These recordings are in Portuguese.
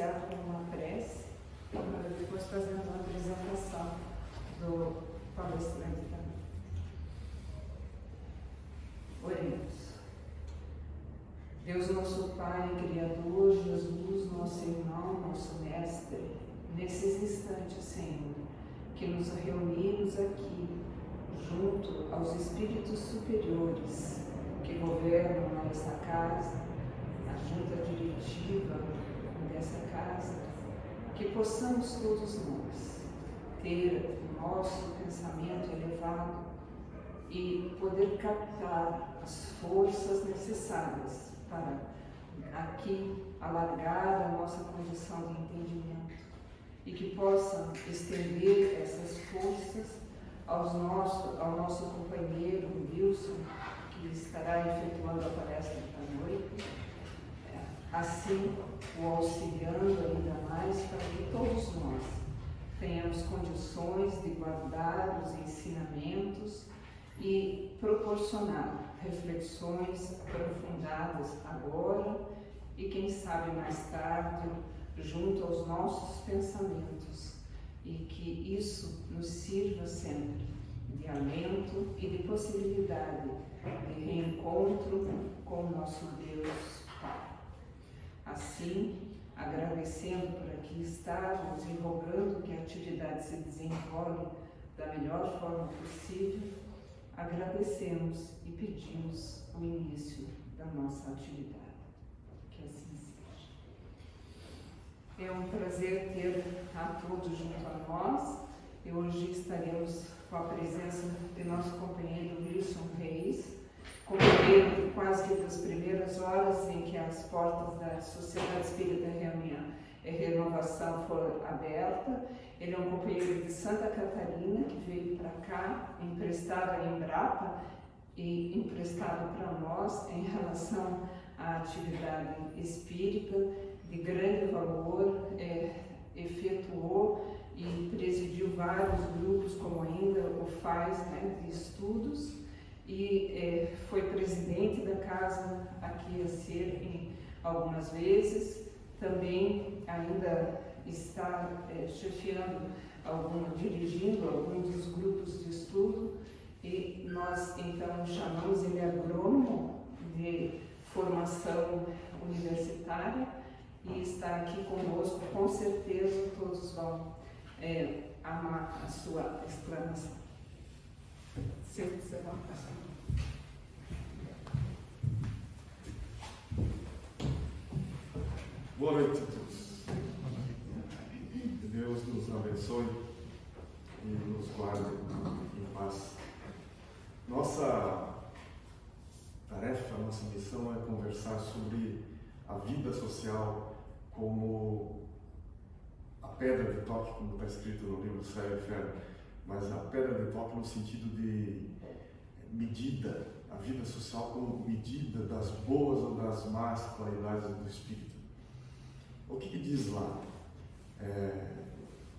iniciar com uma prece, para depois fazermos uma apresentação do palestrante também. Oremos. Deus nosso Pai, Criador, Jesus, nosso irmão, nosso Mestre, nesses instantes, Senhor, que nos reunimos aqui, junto aos Espíritos superiores que governam esta casa, a junta diretiva dessa casa, que possamos todos nós ter o nosso pensamento elevado e poder captar as forças necessárias para aqui alargar a nossa condição de entendimento e que possam estender essas forças ao nosso companheiro Wilson, que estará efetuando a palestra da noite, assim o auxiliando ainda mais para que todos nós tenhamos condições de guardar os ensinamentos e proporcionar reflexões aprofundadas agora e quem sabe mais tarde junto aos nossos pensamentos, e que isso nos sirva sempre de alento e de possibilidade de reencontro com o nosso Deus Pai. Assim, agradecendo por aqui estarmos e rogando que a atividade se desenrole da melhor forma possível, agradecemos e pedimos o início da nossa atividade. Que assim seja. É um prazer ter a todos junto a nós e hoje estaremos com a presença de nosso companheiro Wilson Reis, companheiro quase que das primeiras horas em que as portas da Sociedade Espírita Renovação foram abertas. Ele é um companheiro de Santa Catarina que veio para cá, emprestado à Embrapa e emprestado para nós em relação à atividade espírita de grande valor, efetuou e presidiu vários grupos, como ainda o faz, de estudos, e foi presidente da casa aqui a ser algumas vezes, também ainda está chefiando, dirigindo alguns dos grupos de estudo, e nós então chamamos ele agrônomo de formação universitária e está aqui conosco, com certeza todos vão amar a sua explanação. Se você vai passar. Boa noite a todos. Que Deus nos abençoe e nos guarde em paz. Nossa tarefa, nossa missão é conversar sobre a vida social como a pedra de toque, como está escrito no livro Céu e Inferno, mas a pedra de toque no sentido de medida, a vida social como medida das boas ou das más qualidades do espírito. O que diz lá?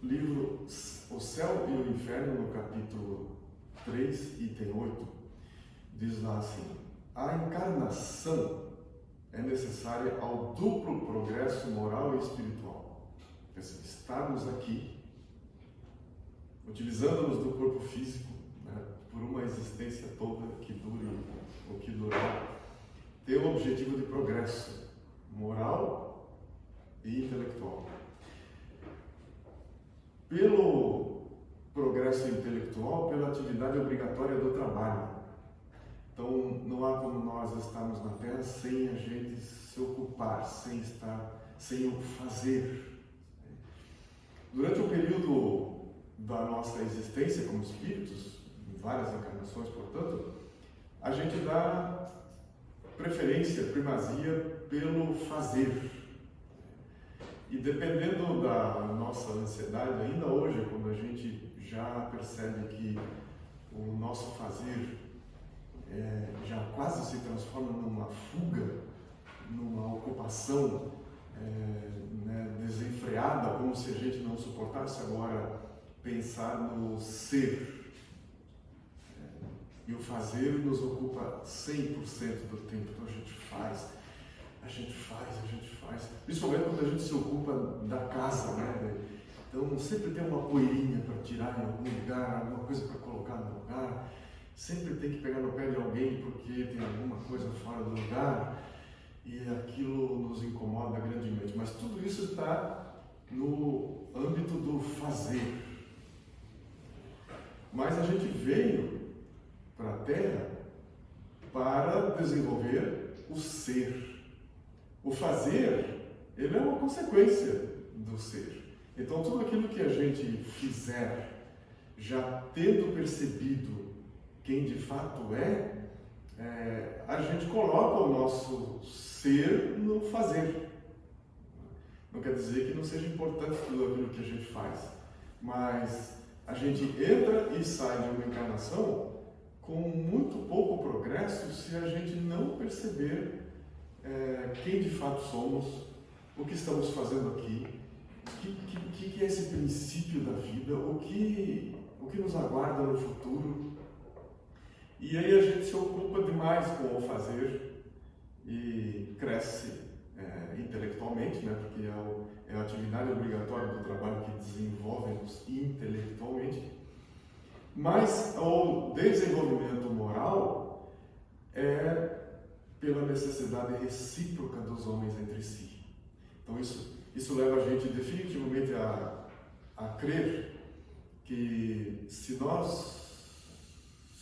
Livro O Céu e o Inferno, no capítulo 3, item 8, diz lá assim: a encarnação é necessária ao duplo progresso moral e espiritual. Quer dizer, estarmos aqui, utilizando-nos do corpo físico, por uma existência toda que dure o que durar, ter o objetivo de progresso moral e intelectual. Pelo progresso intelectual, pela atividade obrigatória do trabalho. Então, não há como nós estarmos na Terra sem a gente se ocupar, sem o fazer. Durante o período da nossa existência como espíritos, em várias encarnações, portanto, a gente dá preferência, primazia pelo fazer. E dependendo da nossa ansiedade, ainda hoje, quando a gente já percebe que o nosso fazer já quase se transforma numa fuga, numa ocupação desenfreada, como se a gente não suportasse agora pensar no ser. E o fazer nos ocupa 100% do tempo, então a gente faz. a gente faz, principalmente quando a gente se ocupa da casa, né? Então sempre tem uma poeirinha para tirar em algum lugar, alguma coisa para colocar no lugar, sempre tem que pegar no pé de alguém porque tem alguma coisa fora do lugar e aquilo nos incomoda grandemente, mas tudo isso está no âmbito do fazer. Mas a gente veio para a Terra para desenvolver o ser. O fazer, ele é uma consequência do ser. Então, tudo aquilo que a gente fizer, já tendo percebido quem de fato a gente coloca o nosso ser no fazer. Não quer dizer que não seja importante tudo aquilo que a gente faz, mas a gente entra e sai de uma encarnação com muito pouco progresso se a gente não perceber quem de fato somos, o que estamos fazendo aqui, o que é esse princípio da vida, o que nos aguarda no futuro. E aí a gente se ocupa demais com o fazer e cresce intelectualmente, né? Porque é a atividade obrigatória do trabalho que desenvolve-nos intelectualmente. Mas o desenvolvimento moral é pela necessidade recíproca dos homens entre si. Então isso leva a gente definitivamente a crer que se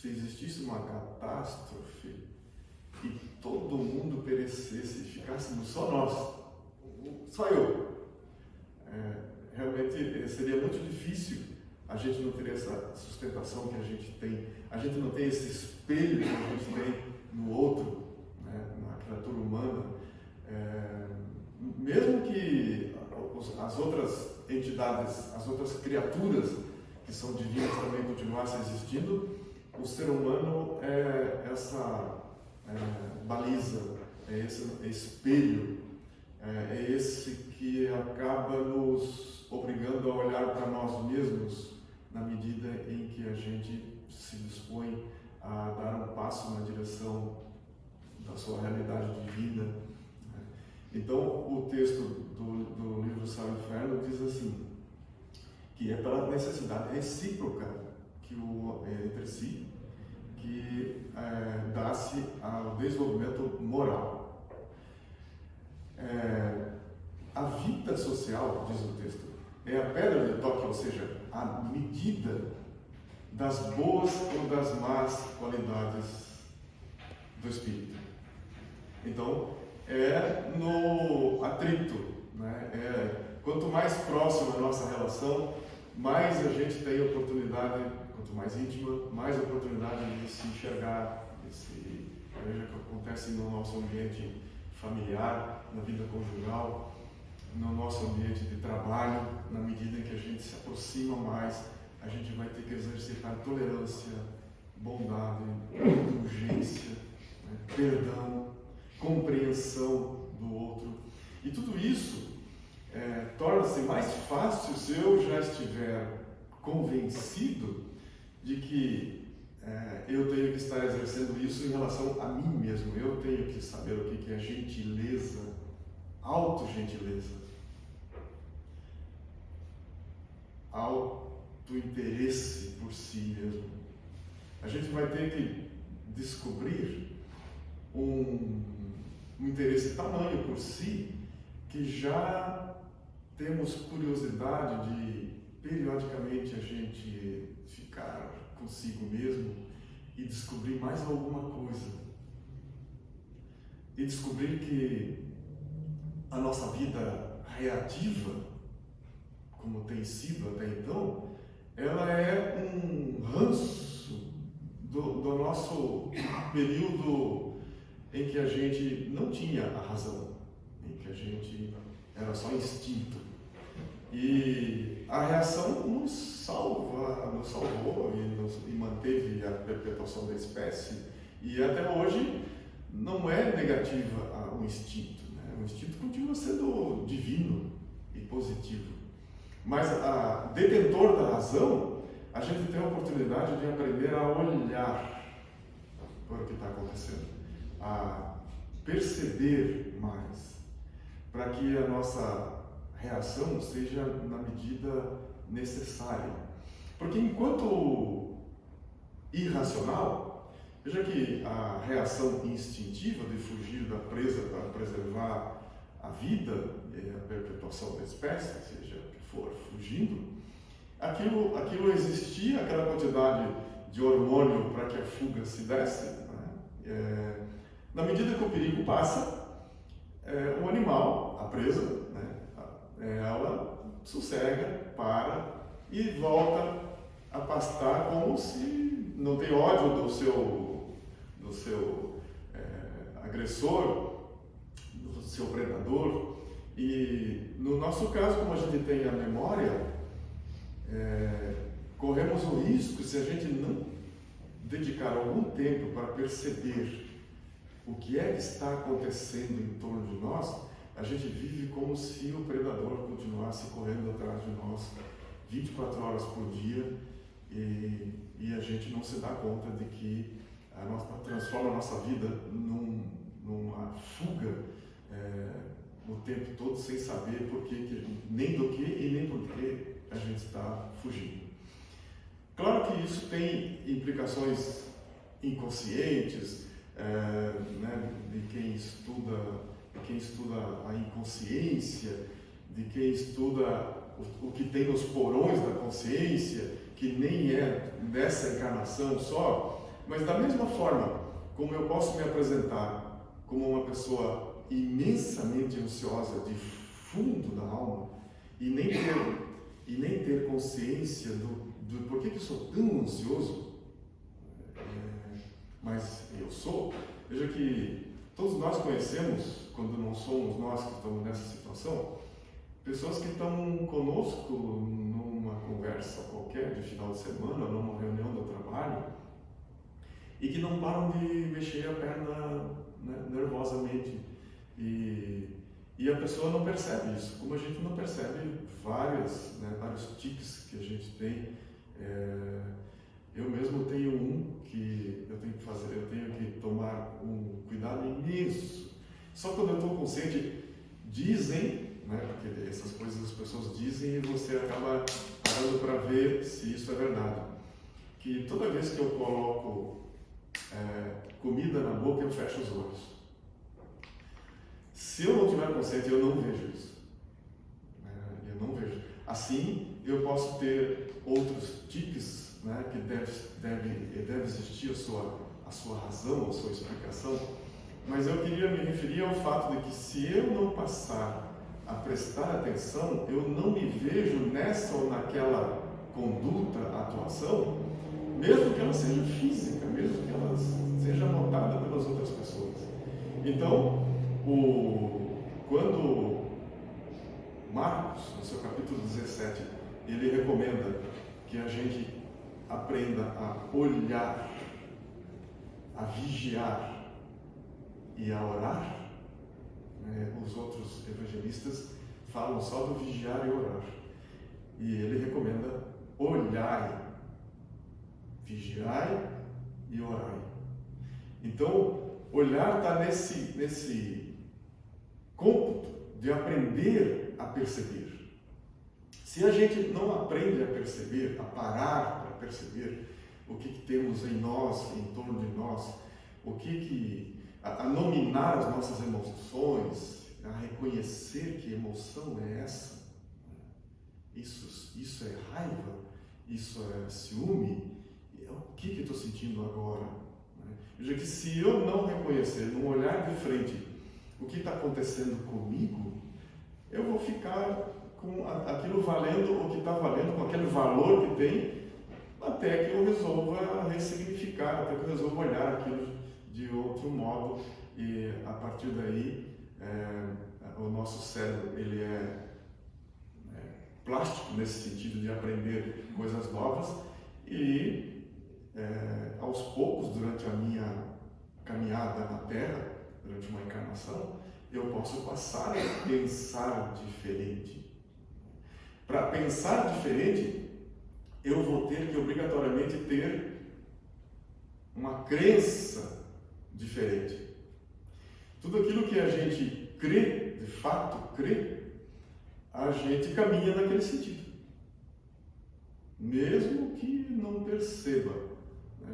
existisse uma catástrofe e todo mundo perecesse e ficássemos só nós, só eu, realmente seria muito difícil. A gente não teria essa sustentação que a gente tem, a gente não tem esse espelho que a gente tem no outro, né, na criatura humana. Mesmo que as outras entidades, as outras criaturas que são divinas também continuassem existindo, o ser humano é essa baliza, é esse espelho, é esse que acaba nos obrigando a olhar para nós mesmos na medida em que a gente se dispõe a dar um passo na direção da sua realidade divina. Então, o texto do livro Céu e Inferno diz assim, que é pela necessidade recíproca entre si que dá-se ao desenvolvimento moral. A vida social, diz o texto, é a pedra de toque, ou seja, a medida das boas ou das más qualidades do espírito. Então, é no atrito, né? Quanto mais próxima a nossa relação, mais a gente tem oportunidade, quanto mais íntima, mais oportunidade de se enxergar, veja que acontece no nosso ambiente familiar, na vida conjugal, no nosso ambiente de trabalho. Na medida em que a gente se aproxima mais, a gente vai ter que exercitar tolerância, bondade, indulgência, né? Perdão, compreensão do outro. E tudo isso torna-se mais fácil se eu já estiver convencido de que eu tenho que estar exercendo isso em relação a mim mesmo. Eu tenho que saber o que é gentileza, autogentileza, autointeresse por si mesmo. A gente vai ter que descobrir um interesse tamanho por si que já temos curiosidade de periodicamente a gente ficar consigo mesmo e descobrir mais alguma coisa. E descobrir que a nossa vida reativa, como tem sido até então, ela é um ranço do nosso período em que a gente não tinha a razão, em que a gente era só instinto. E a reação nos salvou e manteve a perpetuação da espécie. E até hoje não é negativa o instinto, né? O instinto continua sendo divino e positivo. Mas a detentor da razão, a gente tem a oportunidade de aprender a olhar para o que está acontecendo, a perceber mais, para que a nossa reação seja na medida necessária. Porque enquanto irracional, veja que a reação instintiva de fugir da presa para preservar a vida e a perpetuação da espécie, seja o que for, fugindo, aquilo existia, aquela quantidade de hormônio para que a fuga se desse, né? Na medida que o perigo passa, o animal, a presa, né? Ela sossega, para e volta a pastar como se não tem ódio do seu agressor, do seu predador. E no nosso caso, como a gente tem a memória, corremos o risco, se a gente não dedicar algum tempo para perceber o que é que está acontecendo em torno de nós, a gente vive como se o predador continuasse correndo atrás de nós 24 horas por dia e a gente não se dá conta de que transforma a nossa vida numa fuga o tempo todo, sem saber nem do que e nem por que a gente está fugindo. Claro que isso tem implicações inconscientes, né, de quem estuda a inconsciência, de quem estuda o que tem nos porões da consciência, que nem é dessa encarnação só, mas da mesma forma como eu posso me apresentar como uma pessoa imensamente ansiosa de fundo da alma e nem ter consciência do porquê que eu sou tão ansioso, mas eu sou. Veja que todos nós conhecemos, quando não somos nós que estamos nessa situação, pessoas que estão conosco numa conversa qualquer de final de semana, numa reunião do trabalho, e que não param de mexer a perna, né, nervosamente. E a pessoa não percebe isso, como a gente não percebe vários tiques que a gente tem. Eu mesmo tenho um que eu tenho que tomar um cuidado imenso. Só quando eu estou consciente, dizem, né, porque essas coisas as pessoas dizem e você acaba parando para ver se isso é verdade, que toda vez que eu coloco comida na boca, eu fecho os olhos. Se eu não estiver consciente, eu não vejo isso. Eu não vejo. Assim, eu posso ter outros tiques, né, que deve existir a sua razão, a sua explicação, mas eu queria me referir ao fato de que se eu não passar a prestar atenção, eu não me vejo nessa ou naquela conduta, atuação, mesmo que ela seja física, mesmo que ela seja notada pelas outras pessoas. Então, quando Marcos, no seu capítulo 17, ele recomenda que a gente aprenda a olhar, a vigiar e a orar, os outros evangelistas falam só do vigiar e orar. E ele recomenda olhai, vigiai e orai. Então, olhar está nesse cômputo de aprender a perceber. Se a gente não aprende a perceber, a parar para perceber o que temos em nós, em torno de nós, a nominar as nossas emoções, a reconhecer que emoção é essa, isso é raiva, isso é ciúme, o que eu estou sentindo agora? Veja que se eu não reconhecer, num olhar de frente, o que está acontecendo comigo, eu vou ficar com aquilo valendo o que está valendo, com aquele valor que tem, até que eu resolva ressignificar, até que eu resolva olhar aquilo de outro modo, e a partir daí o nosso cérebro ele é plástico nesse sentido de aprender coisas novas e aos poucos, durante a minha caminhada na Terra, durante uma encarnação, eu posso passar a pensar diferente. Para pensar diferente, eu vou ter que obrigatoriamente ter uma crença diferente. Tudo aquilo que a gente crê, de fato crê, a gente caminha naquele sentido, mesmo que não perceba.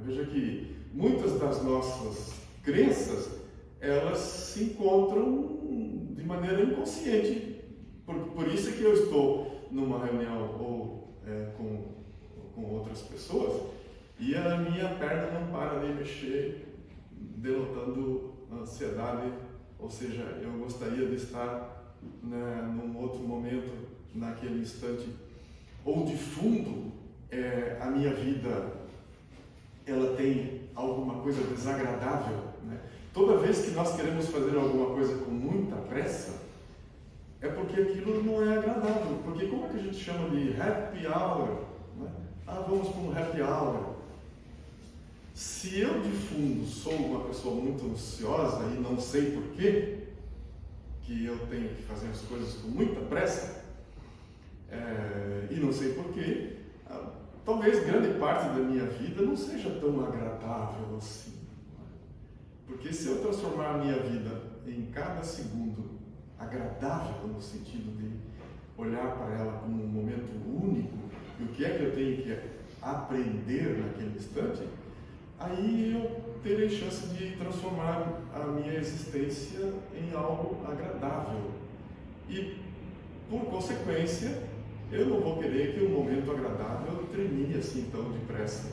Veja que muitas das nossas crenças, elas se encontram de maneira inconsciente. Por isso é que eu estou numa reunião ou com outras pessoas e a minha perna não para de mexer, denotando ansiedade, ou seja, eu gostaria de estar, né, num outro momento, naquele instante. Ou de fundo, a minha vida, ela tem alguma coisa desagradável, né? Toda vez que nós queremos fazer alguma coisa com muita pressa, é porque aquilo não é agradável. Porque como é que a gente chama de happy hour, né? Vamos para um happy hour. Se eu de fundo sou uma pessoa muito ansiosa e não sei por quê, que eu tenho que fazer as coisas com muita pressa, e não sei por quê, talvez grande parte da minha vida não seja tão agradável assim. Porque se eu transformar a minha vida em cada segundo agradável, no sentido de olhar para ela como um momento único, e o que é que eu tenho que aprender naquele instante, aí eu terei chance de transformar a minha existência em algo agradável. E, por consequência, eu não vou querer que o momento agradável termine assim tão depressa.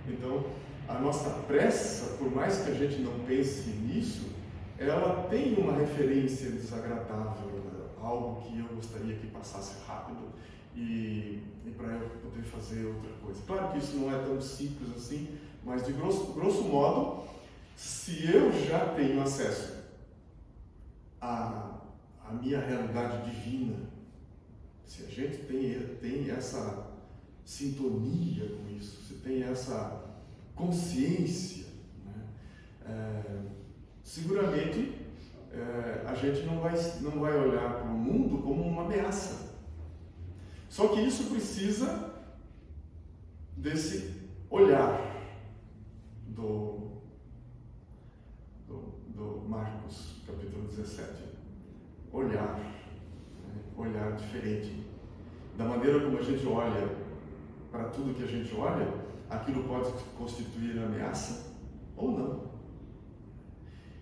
Então, a nossa pressa, por mais que a gente não pense nisso, ela tem uma referência desagradável, algo que eu gostaria que passasse rápido e para eu poder fazer outra coisa. Claro que isso não é tão simples assim, mas de grosso modo, se eu já tenho acesso à minha realidade divina, se a gente tem essa sintonia com isso, se tem essa consciência, né? Seguramente a gente não vai olhar para o mundo como uma ameaça. Só que isso precisa desse olhar do Marcos, capítulo 17. Olhar, né? Olhar diferente. Da maneira como a gente olha para tudo que a gente olha, aquilo pode constituir ameaça ou não.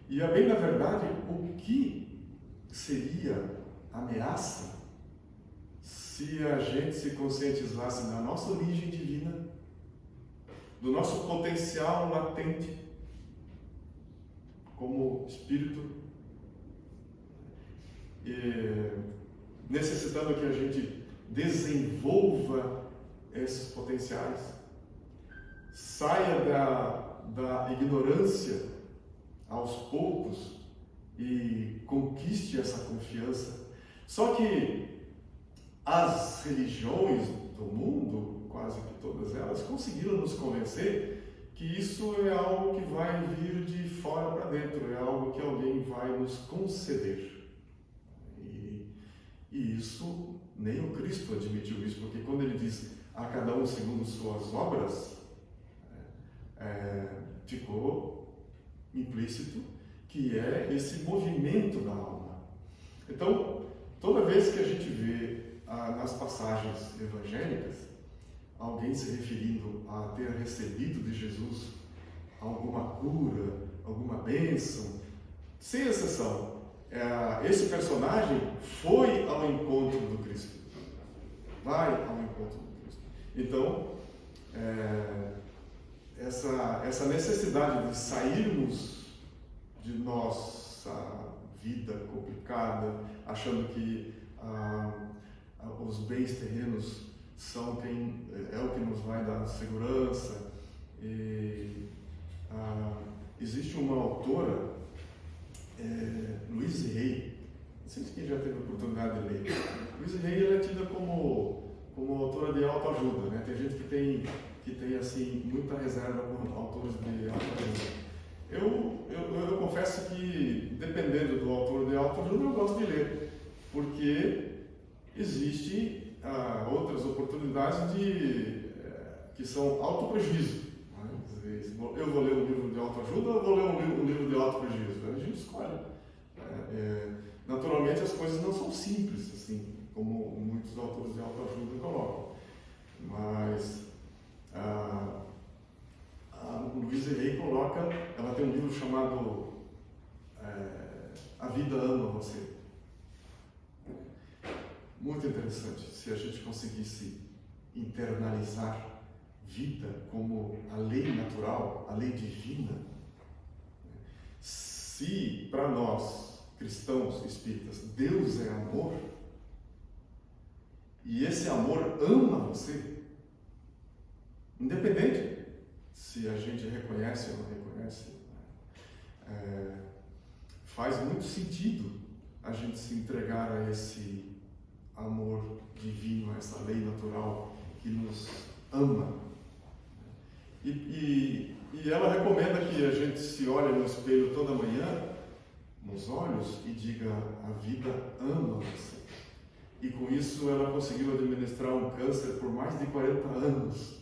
E, a bem da verdade, o que seria ameaça se a gente se conscientizasse da nossa origem divina, do nosso potencial latente como espírito, e necessitando que a gente desenvolva esses potenciais, saia da ignorância aos poucos e conquiste essa confiança. Só que as religiões do mundo, quase que todas elas, conseguiram nos convencer que isso é algo que vai vir de fora para dentro, é algo que alguém vai nos conceder. E isso, nem o Cristo admitiu isso, porque quando ele diz a cada um segundo suas obras, ficou implícito que é esse movimento da alma. Então, toda vez que a gente vê nas passagens evangélicas alguém se referindo a ter recebido de Jesus alguma cura, alguma bênção, sem exceção, esse personagem foi ao encontro do Cristo, vai ao encontro do Cristo. Então, essa necessidade de sairmos de nossa vida complicada, achando que os bens terrenos são o que nos vai dar segurança. Existe uma autora, Louise Hay, não sei se quem já teve a oportunidade de ler. Louise Hay, ela é tida como autora de autoajuda, né? Tem gente que tem assim muita reserva com autores de autoajuda. Eu confesso que, dependendo do autor de autoajuda, eu gosto de ler, porque existe outras oportunidades que são autoprejuízo. Eu vou ler um livro de autoajuda ou vou ler um livro de autoprejuízo? A gente escolhe. Naturalmente as coisas não são simples, assim, como muitos autores de autoajuda colocam. Mas a Louise Hay coloca, ela tem um livro chamado A Vida Ama Você. Muito interessante, se a gente conseguisse internalizar vida como a lei natural, a lei divina. Se para nós, cristãos espíritas, Deus é amor, e esse amor ama você, independente se a gente reconhece ou não reconhece, faz muito sentido a gente se entregar a esse amor divino, a essa lei natural que nos ama. E ela recomenda que a gente se olhe no espelho toda manhã, nos olhos, e diga: a vida ama você. E com isso ela conseguiu administrar um câncer por mais de 40 anos,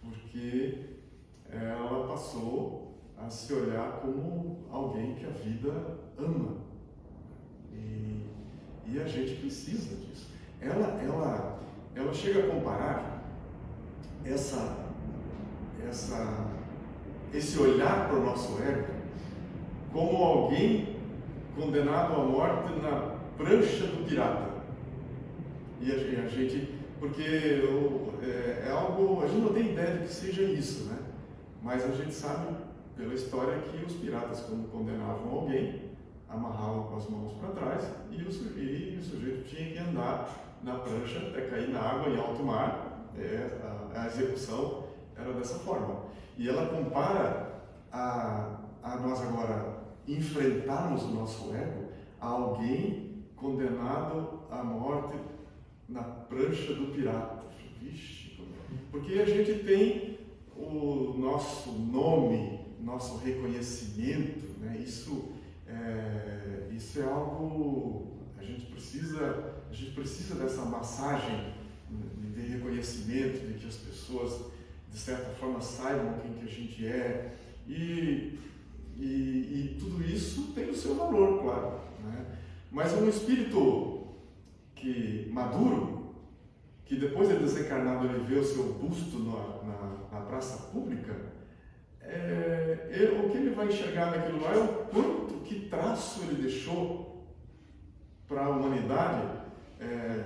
porque ela passou a se olhar como alguém que a vida ama. E a gente precisa disso. Ela chega a comparar esse olhar para o nosso ego como alguém condenado à morte na prancha do pirata. E a gente, porque é algo, a gente não tem ideia de que seja isso, né? Mas a gente sabe pela história que os piratas, quando condenavam alguém, amarravam com as mãos para trás e o sujeito tinha que andar na prancha até cair na água em alto mar. A execução era dessa forma. E ela compara a nós agora enfrentarmos o nosso ego a alguém condenado à morte na prancha do pirata. Vixe, porque a gente tem o nosso nome, nosso reconhecimento, né? Isso é algo, a gente precisa dessa massagem de reconhecimento, de que as pessoas de certa forma saibam quem que a gente é, e tudo isso tem o seu valor, claro, né? Mas um espírito maduro, que depois de desencarnado ele vê o seu busto na praça pública, o que ele vai enxergar naquilo lá é o quanto, que traço ele deixou para a humanidade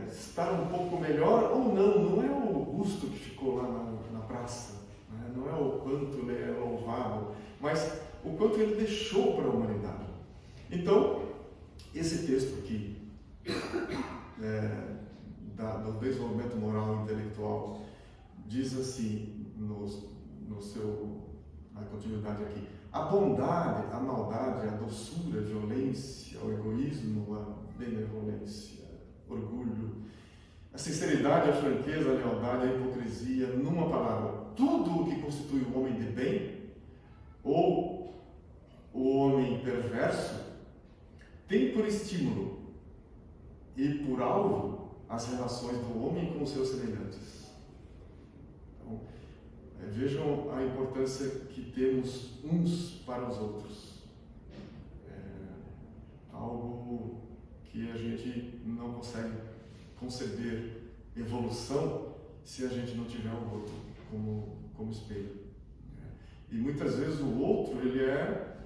estar um pouco melhor ou não. Não é o busto que ficou lá na praça, né? Não é o quanto ele é louvado, mas o quanto ele deixou para a humanidade. Então, esse texto aqui do desenvolvimento moral e intelectual diz assim, na continuidade aqui: a bondade, a maldade, a doçura, a violência, o egoísmo, a benevolência, orgulho, a sinceridade, a franqueza, a lealdade, a hipocrisia, numa palavra, tudo o que constitui o homem de bem ou o homem perverso tem por estímulo e por alvo as relações do homem com os seus semelhantes. Então, vejam a importância que temos uns para os outros. Algo que a gente não consegue conceber evolução se a gente não tiver o outro como espelho. E muitas vezes o outro ele é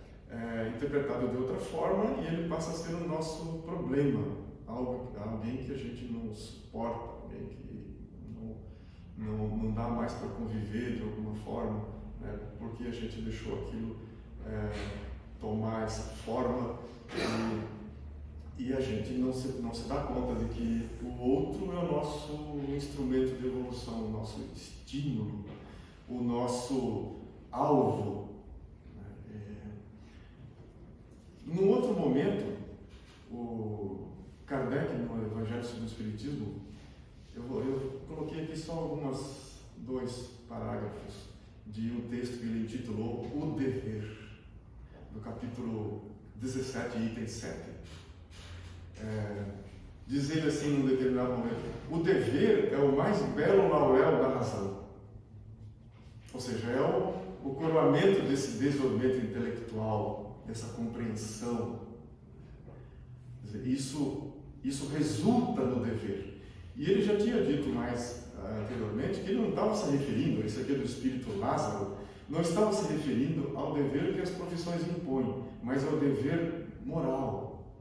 interpretado de outra forma e ele passa a ser o nosso problema, alguém que a gente não suporta, alguém que não dá mais para conviver de alguma forma, né? Porque a gente deixou aquilo tomar essa forma e a gente não se dá conta de que o outro é o nosso instrumento de evolução, o nosso estímulo, o nosso alvo. Num outro momento, o Kardec, no Evangelho segundo o Espiritismo, eu coloquei aqui só dois parágrafos de um texto que ele intitulou O Dever, do capítulo 17, item 7. Diz ele assim, num determinado momento: o dever é o mais belo laurel da razão. Ou seja, o coroamento desse desenvolvimento intelectual, dessa compreensão, isso resulta no dever. E ele já tinha dito mais anteriormente que ele não estava se referindo, esse aqui do espírito Lázaro, não estava se referindo ao dever que as profissões impõem, mas ao dever moral.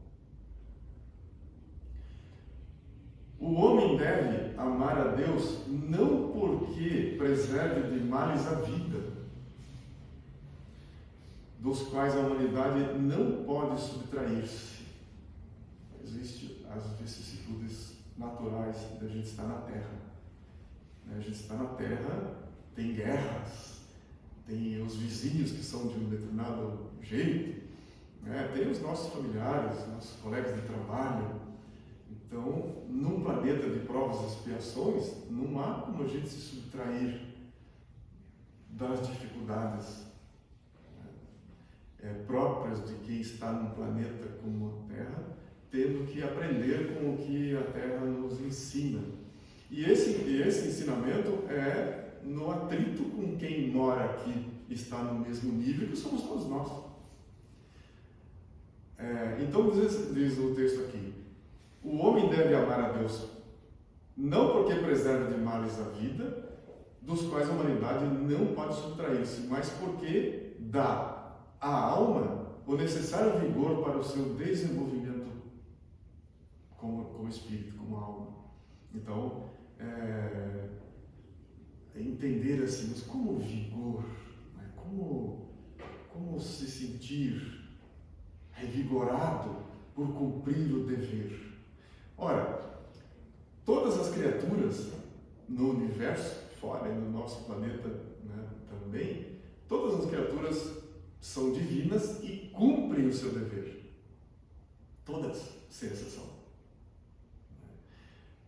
O homem deve amar a Deus não porque preserve de males a vida, dos quais a humanidade não pode subtrair-se. Existem as vicissitudes naturais da gente estar na Terra. A gente está na Terra, tem guerras, tem os vizinhos que são de um determinado jeito, tem os nossos familiares, nossos colegas de trabalho. Então, num planeta de provas e expiações, não há como a gente se subtrair das dificuldades próprias de quem está num planeta como a Terra, tendo que aprender com o que a Terra nos ensina. E esse ensinamento é no atrito com quem mora aqui, está no mesmo nível que somos todos nós. Então diz o texto aqui, o homem deve amar a Deus não porque preserva de males a vida, dos quais a humanidade não pode subtrair-se, mas porque dá à alma o necessário vigor para o seu desenvolvimento como espírito, como alma. Então, entender assim, mas como vigor, como se sentir revigorado por cumprir o dever. Ora, todas as criaturas no universo, fora e no nosso planeta também, todas as criaturas são divinas e cumprem o seu dever. Todas, sem exceção.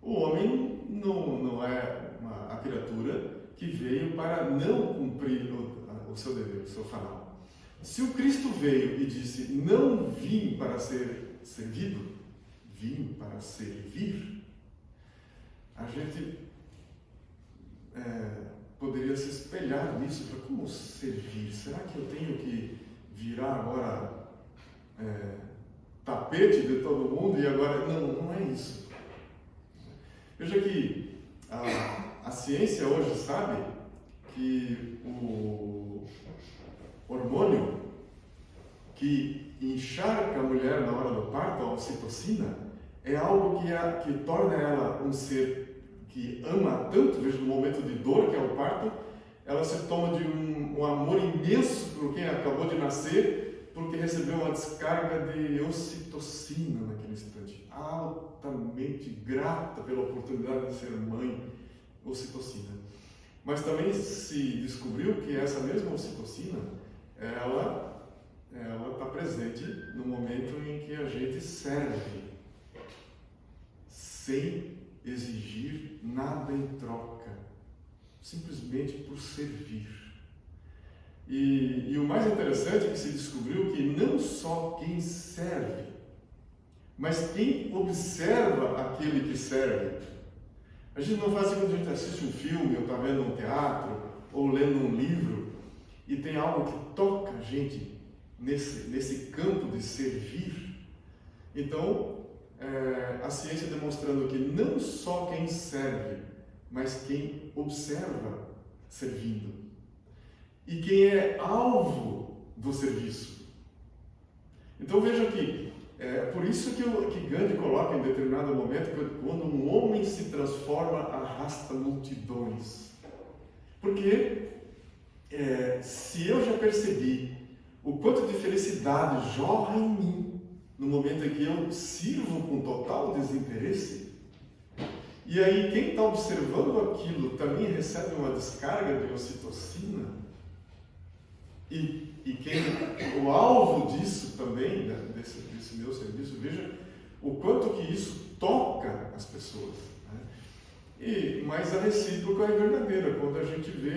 O homem não é a criatura que veio para não cumprir o seu dever, o seu farol. Se o Cristo veio e disse, não vim para ser servido, vim para servir, a gente poderia se espelhar nisso, para como servir? Será que eu tenho que virar agora tapete de todo mundo e agora... Não é isso. Veja que a ciência hoje sabe que o hormônio que encharca a mulher na hora do parto, a ocitocina, é algo que torna ela um ser que ama tanto, veja, no momento de dor, que é o parto, ela se toma de um amor imenso por quem acabou de nascer, porque recebeu uma descarga de ocitocina naquele instante. Altamente grata pela oportunidade de ser mãe, ocitocina. Mas também se descobriu que essa mesma ocitocina, ela está presente no momento em que a gente serve, sem exigir nada em troca, simplesmente por servir. E o mais interessante é que se descobriu que não só quem serve, mas quem observa aquele que serve. A gente não faz assim quando a gente assiste um filme, ou está vendo um teatro, ou lendo um livro, e tem algo que toca a gente nesse campo de servir. Então, a ciência demonstrando que não só quem serve, mas quem observa servindo. E quem é alvo do serviço. Então veja aqui, por isso que Gandhi coloca em determinado momento que quando um homem se transforma, arrasta multidões. Porque se eu já percebi o quanto de felicidade jorra em mim no momento em que eu sirvo com total desinteresse, e aí quem está observando aquilo também recebe uma descarga de ocitocina, e quem o alvo disso também, desse meu serviço, veja o quanto que isso toca as pessoas. Mas a recíproca é verdadeira. Quando a gente vê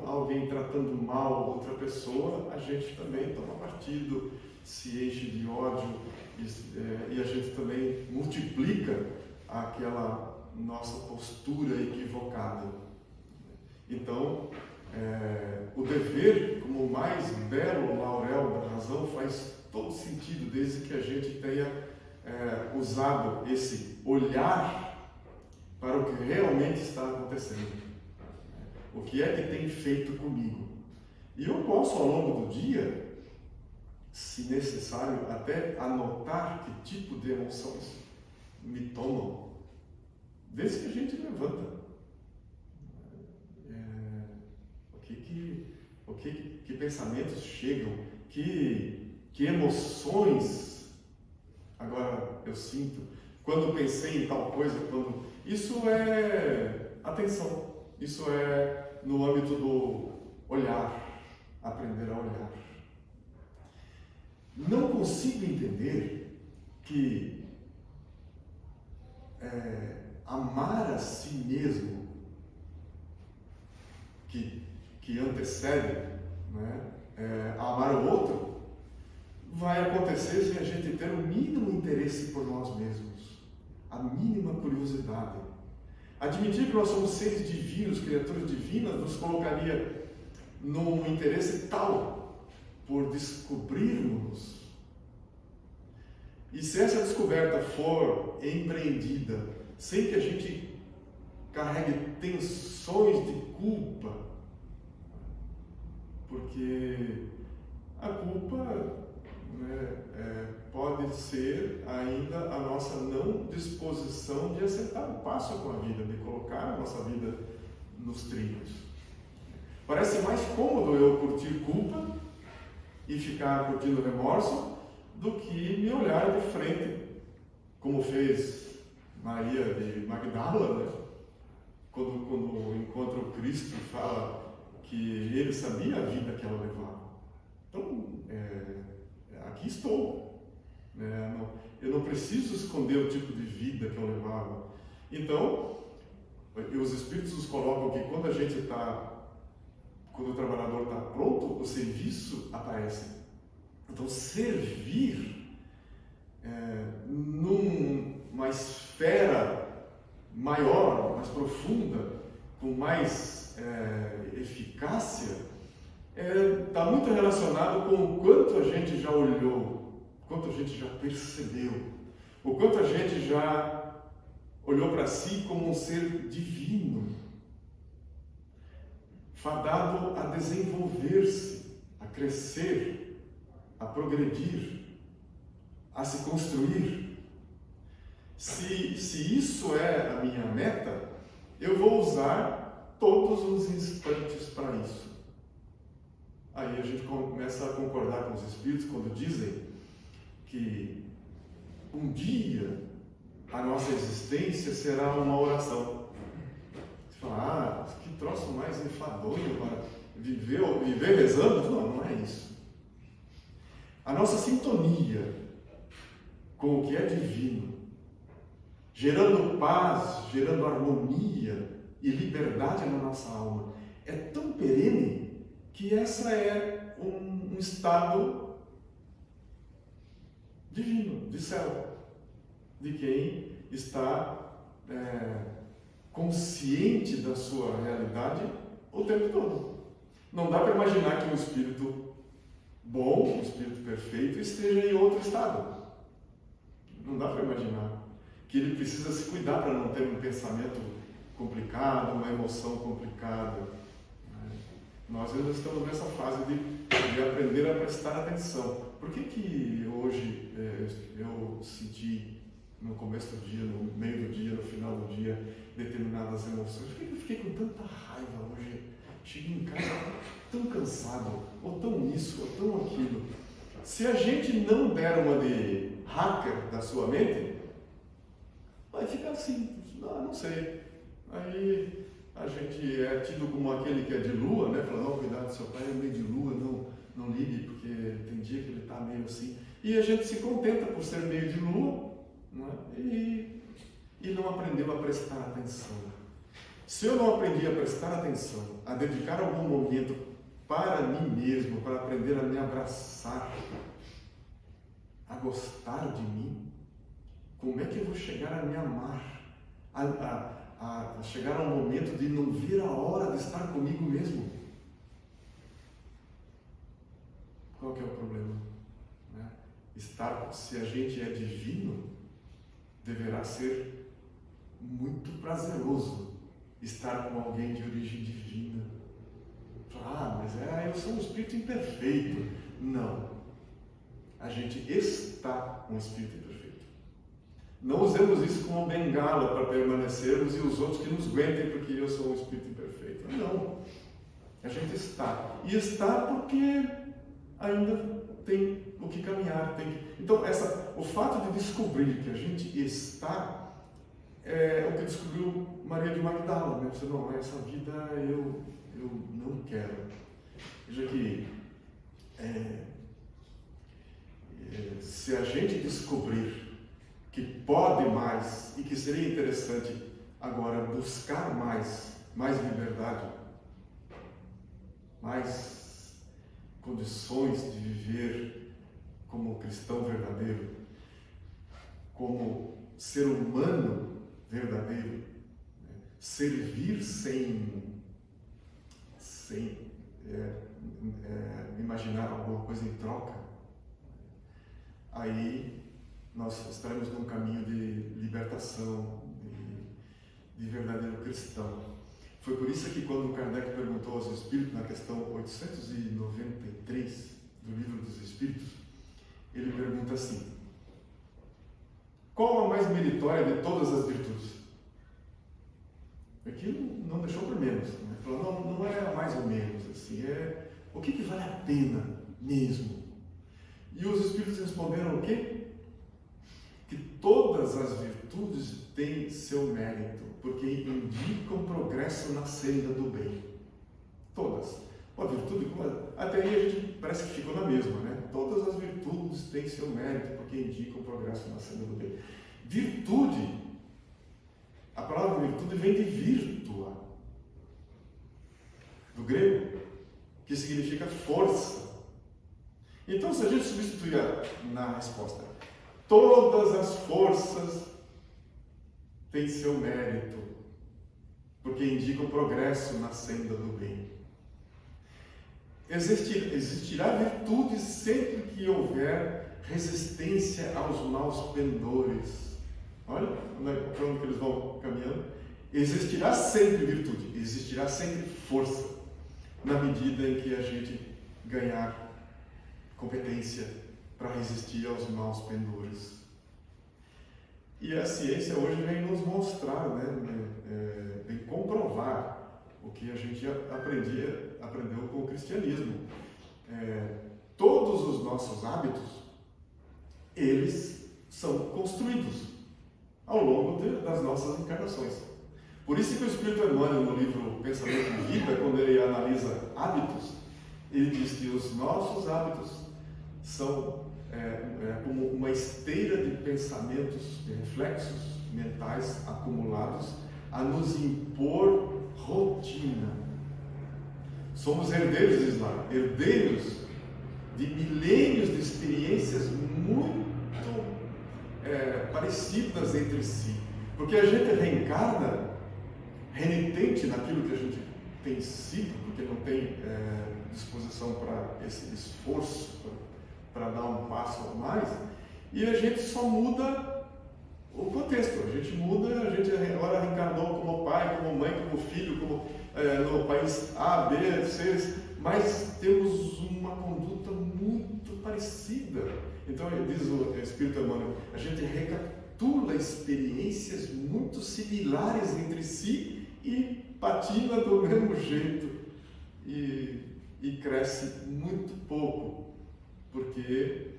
alguém tratando mal outra pessoa, a gente também toma partido, se enche de ódio e a gente também multiplica aquela nossa postura equivocada. Então, O dever, como o mais belo laurel da razão, faz todo sentido desde que a gente tenha usado esse olhar para o que realmente está acontecendo. O que é que tem feito comigo? E eu posso, ao longo do dia, se necessário, até anotar que tipo de emoções me tomam, desde que a gente levanta. Que pensamentos chegam, que emoções agora eu sinto quando pensei em tal coisa, isso é atenção, isso é no âmbito do olhar, aprender a olhar. Não consigo entender que amar a si mesmo, que antecede, né, amar o outro, vai acontecer sem a gente ter o mínimo interesse por nós mesmos, a mínima curiosidade. Admitir que nós somos seres divinos, criaturas divinas, nos colocaria num interesse tal por descobrirmos. E se essa descoberta for empreendida sem que a gente carregue tensões de culpa, porque a culpa, pode ser ainda a nossa não disposição de acertar o passo com a vida, de colocar a nossa vida nos trilhos. Parece mais cômodo eu curtir culpa e ficar curtindo remorso do que me olhar de frente, como fez Maria de Magdala, né? Quando encontra o Cristo e fala que ele sabia a vida que ela levava. Então, aqui estou. Eu não preciso esconder o tipo de vida que eu levava. Então, os Espíritos nos colocam que quando o trabalhador está pronto, o serviço aparece. Então, servir numa esfera maior, mais profunda, com mais eficácia, está muito relacionado com o quanto a gente já olhou, o quanto a gente já percebeu, o quanto a gente já olhou para si como um ser divino, fadado a desenvolver-se, a crescer, a progredir, a se construir. Se isso é a minha meta, eu vou usar todos os instantes para isso. Aí a gente começa a concordar com os Espíritos quando dizem que um dia a nossa existência será uma oração. Você fala, que troço mais enfadonho para viver rezando? Não é isso. A nossa sintonia com o que é divino, gerando paz, gerando harmonia e liberdade na nossa alma, é tão perene que essa é um estado divino, de céu, de quem está consciente da sua realidade o tempo todo. Não dá para imaginar que um espírito bom, um espírito perfeito, esteja em outro estado. Não dá para imaginar que ele precisa se cuidar para não ter um pensamento complicado, uma emoção complicada. Nós ainda estamos nessa fase de aprender a prestar atenção. Por que hoje eu senti no começo do dia, no meio do dia, no final do dia, determinadas emoções? Por que eu fiquei com tanta raiva hoje? Cheguei em casa tão cansado, ou tão isso, ou tão aquilo. Se a gente não der uma de hacker da sua mente, vai ficar assim, não sei. Aí a gente é tido como aquele que é de lua, né? Fala, cuidado, seu pai é meio de lua, não ligue, porque tem dia que ele está meio assim. E a gente se contenta por ser meio de lua, né? E não aprendeu a prestar atenção. Se eu não aprendi a prestar atenção, a dedicar algum momento para mim mesmo, para aprender a me abraçar, a gostar de mim, como é que eu vou chegar a me amar? A chegar a um momento de não ver a hora de estar comigo mesmo, se a gente é divino, deverá ser muito prazeroso estar com alguém de origem divina. Mas eu sou um espírito imperfeito. Não. A gente está um espírito imperfeito. Não usemos isso como bengala para permanecermos e os outros que nos aguentem porque eu sou um espírito imperfeito. Não. A gente está. E está porque ainda tem o que caminhar. Então, o fato de descobrir que a gente está é o que descobriu Maria de Magdala. Né? Você não, essa vida eu não quero. Veja que se a gente descobrir que pode mais e que seria interessante agora buscar mais liberdade, mais condições de viver como cristão verdadeiro, como ser humano verdadeiro, né? Servir sem imaginar alguma coisa em troca, aí nós estaremos num caminho de libertação, de verdadeiro cristão. Foi por isso que quando Kardec perguntou aos Espíritos, na questão 893 do Livro dos Espíritos, ele pergunta assim: qual a mais meritória de todas as virtudes? Aquilo não deixou por menos. Né? Falou, não é mais ou menos, assim, o que vale a pena mesmo? E os Espíritos responderam o quê? Que todas as virtudes têm seu mérito, porque indicam progresso na senda do bem. Todas. A virtude, até aí a gente parece que ficou na mesma, né? Todas as virtudes têm seu mérito, porque indicam progresso na senda do bem. Virtude, a palavra virtude vem de virtua, do grego, que significa força. Então, se a gente substituir na resposta, todas as forças têm seu mérito, porque indicam progresso na senda do bem. Existirá virtude sempre que houver resistência aos maus pendores. Olha para onde que eles vão caminhando. Existirá sempre virtude, existirá sempre força, na medida em que a gente ganhar competência para resistir aos maus pendores. E a ciência hoje vem nos mostrar, vem comprovar o que a gente aprendeu com o cristianismo. Todos os nossos hábitos, eles são construídos ao longo das nossas encarnações. Por isso que o Espírito Emmanuel, no livro Pensamento de Vida, quando ele analisa hábitos, ele diz que os nossos hábitos são como uma esteira de pensamentos, de reflexos mentais acumulados a nos impor rotina. Somos herdeiros, diz lá, herdeiros de milênios de experiências muito parecidas entre si. Porque a gente reencarna renitente naquilo que a gente tem sido, porque não tem disposição para esse esforço, para dar um passo a mais, e a gente só muda o contexto. A gente agora reencarnou como pai, como mãe, como filho, como no país A, B, C, mas temos uma conduta muito parecida. Então, diz o Espírito Emmanuel, a gente recapitula experiências muito similares entre si e patina do mesmo jeito e cresce muito pouco, porque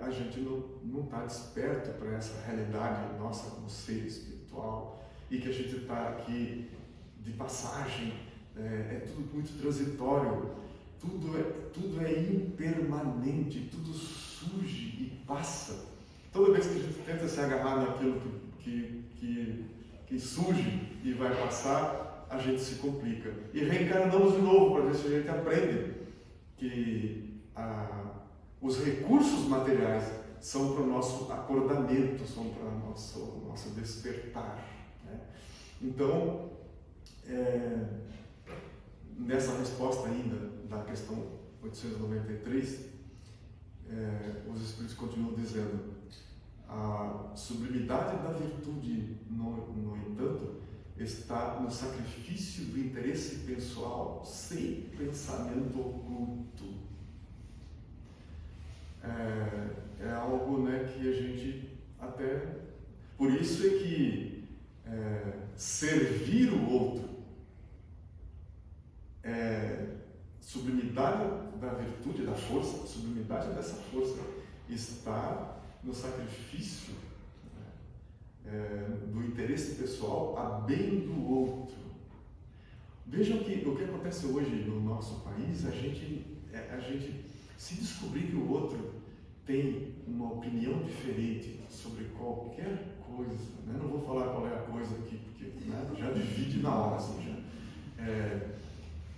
a gente não está desperto para essa realidade nossa como ser espiritual, e que a gente está aqui de passagem, é tudo muito transitório, tudo é impermanente, tudo surge e passa. Toda vez que a gente tenta se agarrar naquilo que surge e vai passar, a gente se complica. E reencarnamos de novo para ver se a gente aprende que os recursos materiais são para o nosso acordamento, são para o nosso despertar. Né? Então, nessa resposta ainda da questão 893, os Espíritos continuam dizendo: a sublimidade da virtude, no entanto, está no sacrifício do interesse pessoal sem pensamento oculto. É algo, né, que a gente até... Por isso é que servir o outro, sublimidade da virtude, da força, sublimidade dessa força está no sacrifício do interesse pessoal a bem do outro. Vejam que o que acontece hoje no nosso país, a gente se descobrir que o outro tem uma opinião diferente sobre qualquer coisa, né? Não vou falar qual é a coisa aqui, porque, né, já divide na hora, assim, já.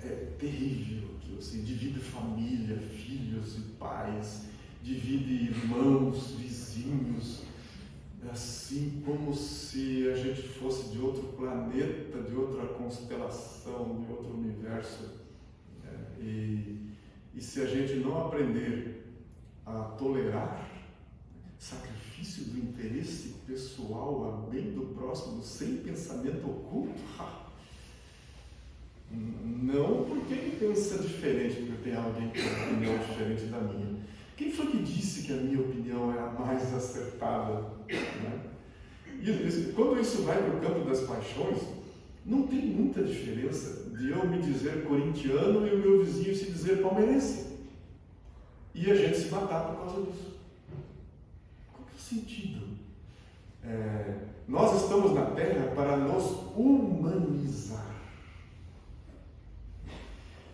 É terrível aquilo, assim, divide família, filhos e pais, divide irmãos, vizinhos, assim como se a gente fosse de outro planeta, de outra constelação, de outro universo. E se a gente não aprender a tolerar sacrifício do interesse pessoal a bem do próximo, sem pensamento oculto, não porque ele pensa diferente, porque tem alguém com uma opinião diferente da minha. Quem foi que disse que a minha opinião é a mais acertada? Né? E quando isso vai para o campo das paixões, não tem muita diferença de eu me dizer corintiano e o meu vizinho se dizer palmeirense. E a gente se matar por causa disso. Qual que é o sentido? Nós estamos na Terra para nos humanizar.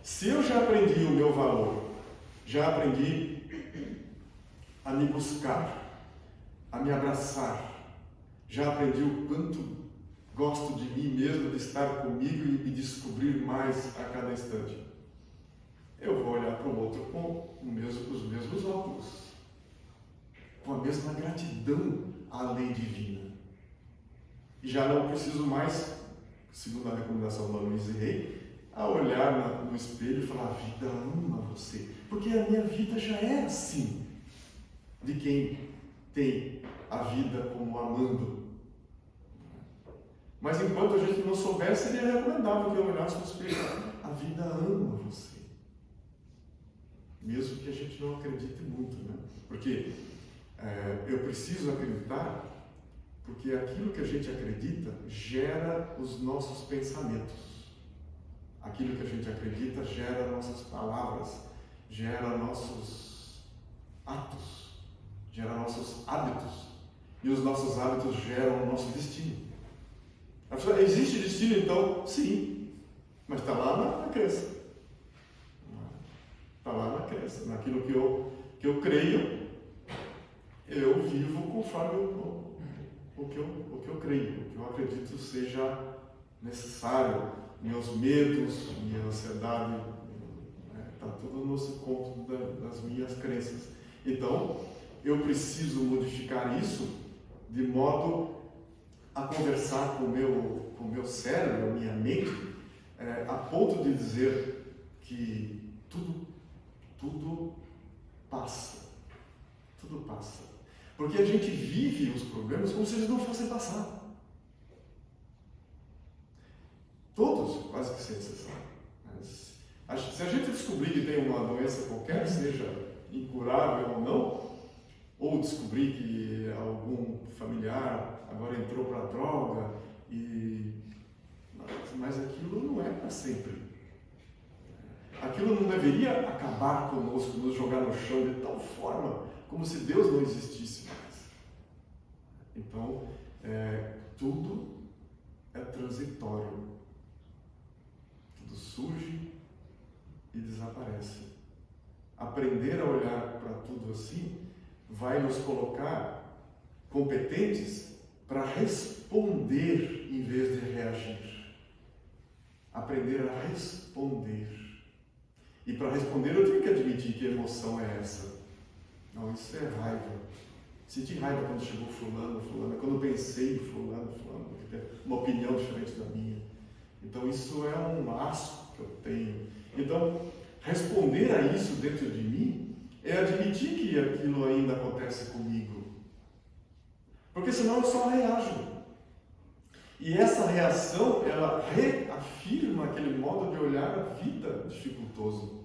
Se eu já aprendi o meu valor, já aprendi a me buscar, a me abraçar, já aprendi o quanto gosto de mim mesmo, de estar comigo e me descobrir mais a cada instante, eu vou olhar para o outro com os mesmos óculos, com a mesma gratidão à lei divina. E já não preciso mais, segundo a recomendação da Louise Hay, a olhar no espelho e falar: a vida ama você, porque a minha vida já é assim, de quem tem a vida como amando. Mas enquanto a gente não soubesse, seria recomendável que eu olhasse no espelho: a vida ama você, mesmo que a gente não acredite muito, né? Porque eu preciso acreditar, porque aquilo que a gente acredita gera os nossos pensamentos. Aquilo que a gente acredita gera nossas palavras, gera nossos atos, gera nossos hábitos. E os nossos hábitos geram o nosso destino. Existe destino, então? Sim. Mas está lá na crença. Está lá na crença. Naquilo que eu creio, eu vivo conforme o que eu creio, o que eu acredito seja necessário. Meus medos, minha ansiedade, está tudo no conto das minhas crenças. Então, eu preciso modificar isso de modo a conversar com o meu cérebro, a minha mente, a ponto de dizer que tudo passa. Tudo passa. Porque a gente vive os problemas como se eles não fossem passar. Todos, quase que sem exceção. Mas, se a gente descobrir que tem uma doença qualquer, seja incurável ou não, ou descobrir que algum familiar agora entrou para a droga, mas aquilo não é para sempre. Aquilo não deveria acabar conosco, nos jogar no chão de tal forma como se Deus não existisse mais. Então, tudo é transitório. Tudo surge e desaparece. Aprender a olhar para tudo assim vai nos colocar competentes para responder em vez de reagir. Aprender a responder. E para responder eu tenho que admitir que emoção é essa. Não, isso é raiva. Senti raiva quando chegou fulano, quando eu pensei em fulano, porque tem uma opinião diferente da minha. Então isso é um laço que eu tenho. Então, responder a isso dentro de mim é admitir que aquilo ainda acontece comigo. Porque senão eu só reajo. E essa reação, ela reafirma aquele modo de olhar a vida dificultoso.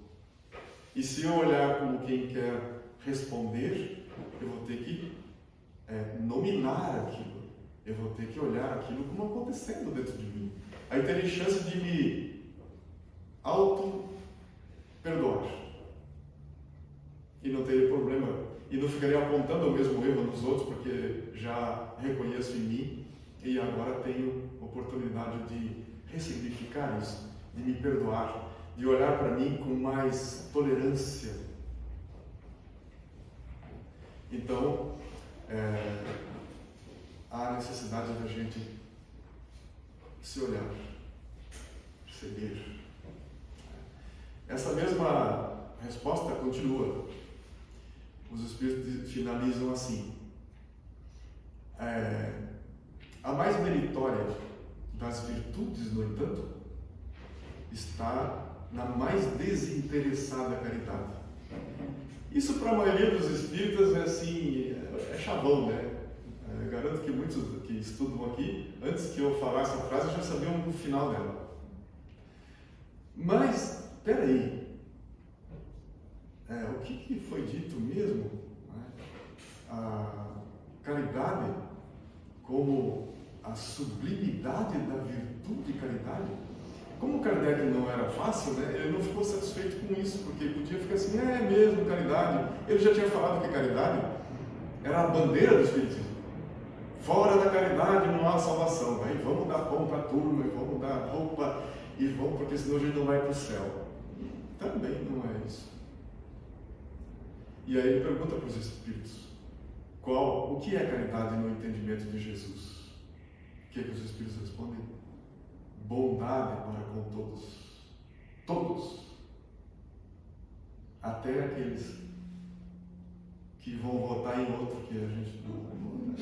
E se eu olhar como quem quer responder, eu vou ter que nominar aquilo. Eu vou ter que olhar aquilo como acontecendo dentro de mim. Aí terei chance de me auto-perdoar. E não teria problema. E não ficaria apontando o mesmo erro nos outros, porque já reconheço em mim e agora tenho oportunidade de ressignificar isso, de me perdoar, de olhar para mim com mais tolerância. Então, há necessidade da gente se olhar, perceber. Essa mesma resposta continua. Os Espíritos finalizam assim: a mais meritória das virtudes, no entanto, está na mais desinteressada caridade. Isso para a maioria dos espíritas é assim, é chavão, né? Garanto que muitos que estudam aqui, antes que eu falasse a frase, já sabiam o final dela. Mas, peraí, o que foi dito mesmo? A caridade como a sublimidade da virtude caridade. Como Kardec não era fácil, né, ele não ficou satisfeito com isso, porque podia ficar assim, mesmo, caridade. Ele já tinha falado que caridade era a bandeira do Espiritismo. Fora da caridade não há salvação. Aí vamos dar pão para a turma, e vamos dar roupa, e vamos, porque senão a gente não vai para o céu. Também não é isso. E aí ele pergunta para os Espíritos, o que é caridade no entendimento de Jesus? O que é que os Espíritos respondem? Bondade para com todos. Todos. Até aqueles que vão votar em outro que a gente não vai votar.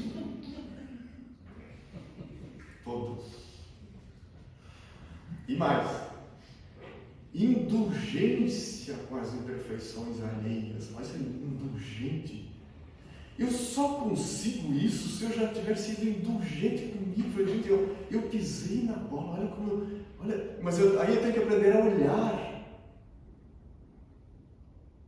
Todos. E mais, indulgência com as imperfeições alheias. Vai ser indulgente. Eu só consigo isso se eu já tiver sido indulgente comigo. Gente, eu pisei na bola, olha como mas aí eu tenho que aprender a olhar.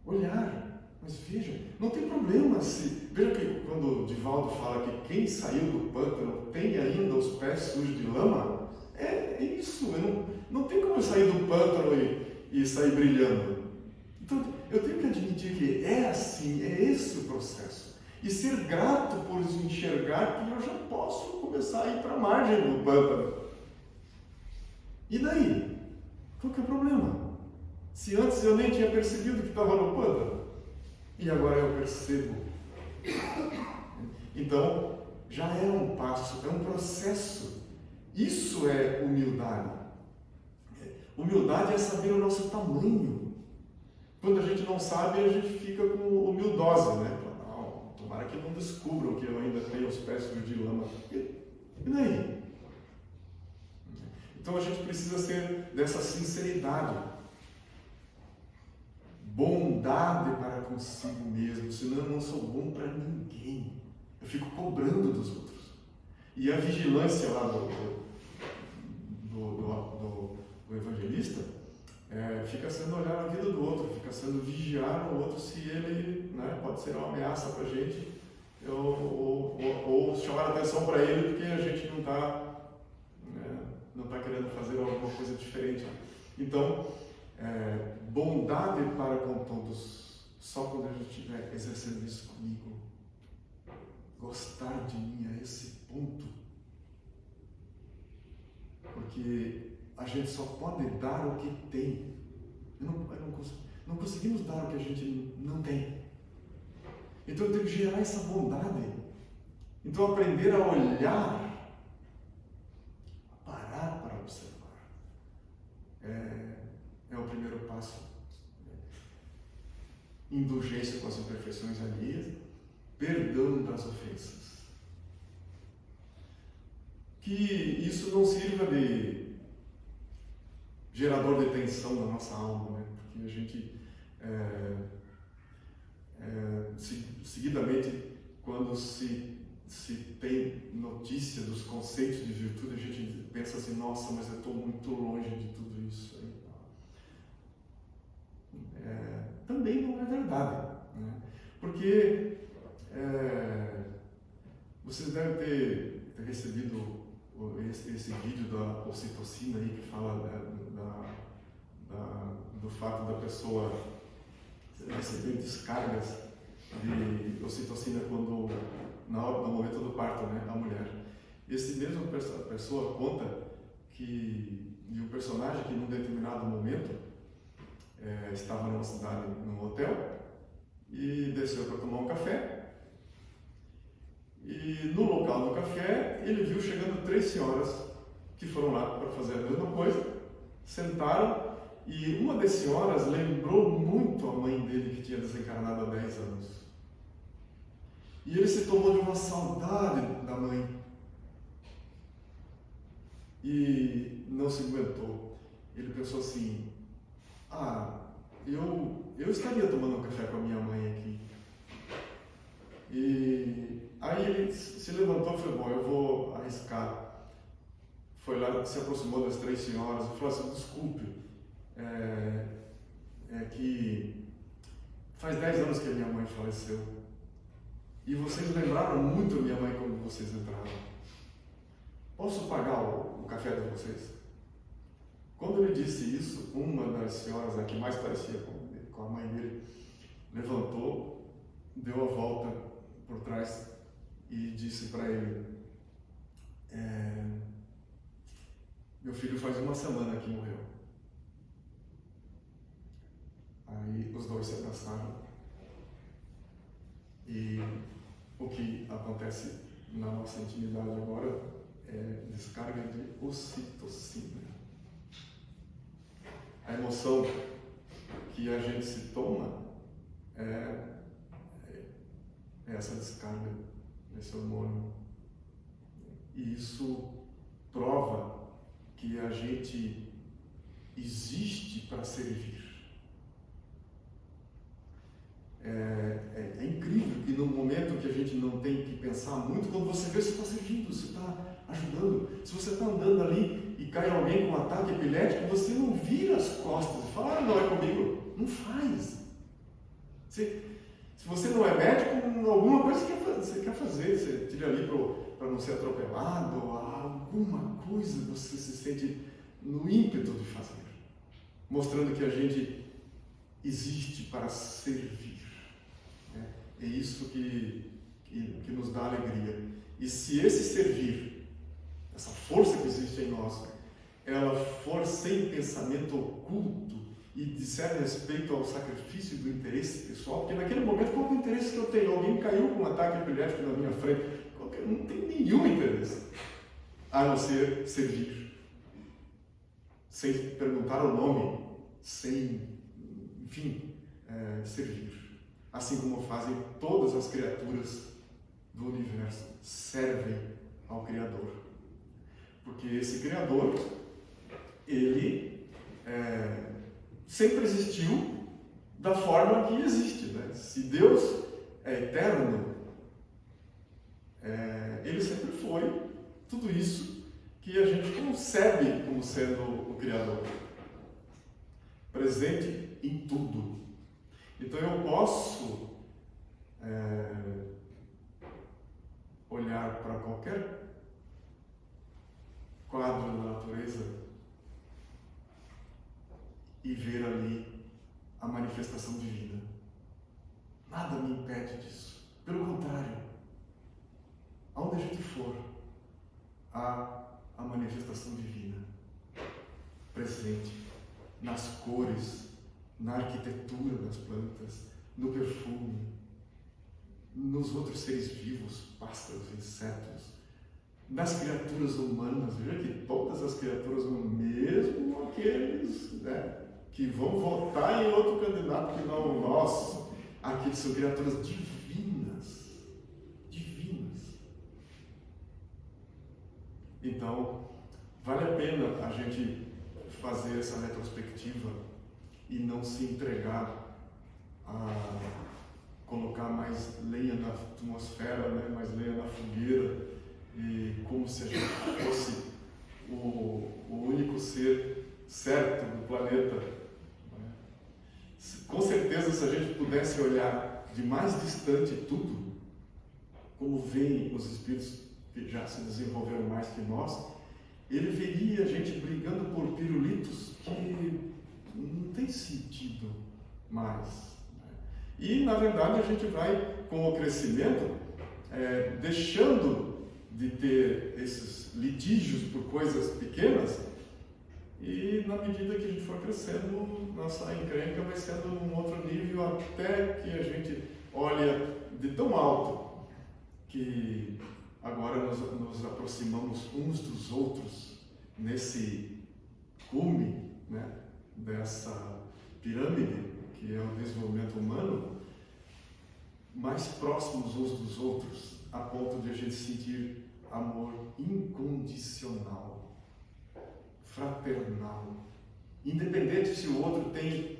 Olhar. Mas veja, não tem problema se... Veja que quando o Divaldo fala que quem saiu do pântano tem ainda os pés sujos de lama, é isso. Não tem como eu sair do pântano e sair brilhando. Então, eu tenho que admitir que é assim, é esse o processo. E ser grato por enxergar que eu já posso começar a ir para a margem do pântano. E daí? Qual que é o problema? Se antes eu nem tinha percebido que estava no pântano, e agora eu percebo. Então, já é um passo, é um processo. Isso é humildade. Humildade é saber o nosso tamanho. Quando a gente não sabe, a gente fica com humildose, né? Tomara que não descubram que eu ainda tenho os pés sujos de lama. E daí? Então a gente precisa ser dessa sinceridade. Bondade para consigo mesmo, senão eu não sou bom para ninguém. Eu fico cobrando dos outros. E a vigilância lá do evangelista fica sendo olhar a vida do outro, fica sendo vigiar o outro se ele, né, pode ser uma ameaça para a gente, ou chamar a atenção para ele porque a gente não está querendo fazer alguma coisa diferente. Então, bondade para com todos, só quando a gente estiver exercendo isso comigo. Gostar de mim a esse ponto. Porque a gente só pode dar o que tem. Não conseguimos dar o que a gente não tem. Então eu tenho que gerar essa bondade. Então aprender a olhar, a parar para observar, é o primeiro passo. Indulgência com as imperfeições alheias, perdão das ofensas. Que isso não sirva de gerador de tensão na nossa alma, né? Porque a gente seguidamente, quando se tem notícia dos conceitos de virtude, a gente pensa assim, nossa, mas eu estou muito longe de tudo isso. Também não é verdade, né? Porque vocês devem ter recebido esse vídeo da ocitocina aí, que fala do fato da pessoa receber descargas de ocitocina quando no momento do parto, né, a mulher. Esse mesmo pessoa conta que de um personagem que num determinado momento estava numa cidade, num hotel, e desceu para tomar um café, e no local do café ele viu chegando 3 senhoras que foram lá para fazer a mesma coisa, sentaram, e uma das senhoras lembrou muito a mãe dele, que tinha desencarnado há 10 anos. E ele se tomou de uma saudade da mãe e não se aguentou. Ele pensou assim, eu estaria tomando um café com a minha mãe aqui. E aí ele se levantou e falou, bom, eu vou arriscar. Foi lá, se aproximou das 3 senhoras e falou assim, desculpe, é que faz 10 anos que a minha mãe faleceu. E vocês lembraram muito a minha mãe quando vocês entraram. Posso pagar o café de vocês? Quando ele disse isso, uma das senhoras, a que mais parecia com a mãe dele, levantou, deu a volta por trás e disse para ele, meu filho faz 1 semana que morreu. Aí os dois se abraçaram. E o que acontece na nossa intimidade agora é descarga de ocitocina. A emoção que a gente se toma é essa descarga desse hormônio. E isso prova que a gente existe para servir. É incrível que no momento que a gente não tem que pensar muito, quando você vê, você está servindo, você está ajudando. Se você está andando ali e cai alguém com um ataque epilético, você não vira as costas e fala, não é comigo. Não faz. Se você não é médico, alguma coisa você quer fazer. Você tira ali para não ser atropelado, alguma coisa você se sente no ímpeto de fazer. Mostrando que a gente existe para servir. É isso que nos dá alegria. E se esse servir, essa força que existe em nós, ela for sem pensamento oculto e disser respeito ao sacrifício do interesse pessoal, porque naquele momento qual é o interesse que eu tenho? Alguém caiu com um ataque epilético na minha frente, não tem nenhum interesse, a não ser servir. Sem perguntar o nome, sem, enfim, servir. Assim como fazem todas as criaturas do universo, servem ao Criador. Porque esse Criador, ele sempre existiu da forma que existe, né? Se Deus é eterno, ele sempre foi tudo isso que a gente concebe como sendo o Criador. Presente em tudo. Então eu posso olhar para qualquer quadro da natureza e ver ali a manifestação divina. Nada me impede disso. Pelo contrário, aonde a gente for, há a manifestação divina presente nas cores, na arquitetura das plantas, no perfume, nos outros seres vivos, pássaros, insetos, nas criaturas humanas. Veja que todas as criaturas humanas, mesmo aqueles, que vão votar em outro candidato que não o nosso, aqueles são criaturas divinas. Divinas. Então, vale a pena a gente fazer essa retrospectiva e não se entregar a colocar mais lenha na atmosfera, né? Mais lenha na fogueira, e como se a gente fosse o único ser certo do planeta. Né? Com certeza, se a gente pudesse olhar de mais distante tudo, como veem os espíritos que já se desenvolveram mais que nós, ele veria a gente brigando por pirulitos que não tem sentido mais. Né? E, na verdade, a gente vai, com o crescimento, deixando de ter esses litígios por coisas pequenas, e na medida que a gente for crescendo, nossa encrenca vai sendo num outro nível, até que a gente olha de tão alto que agora nos aproximamos uns dos outros nesse cume, né, dessa pirâmide que é o desenvolvimento humano, mais próximos uns dos outros, a ponto de a gente sentir amor incondicional, fraternal, independente se o outro tem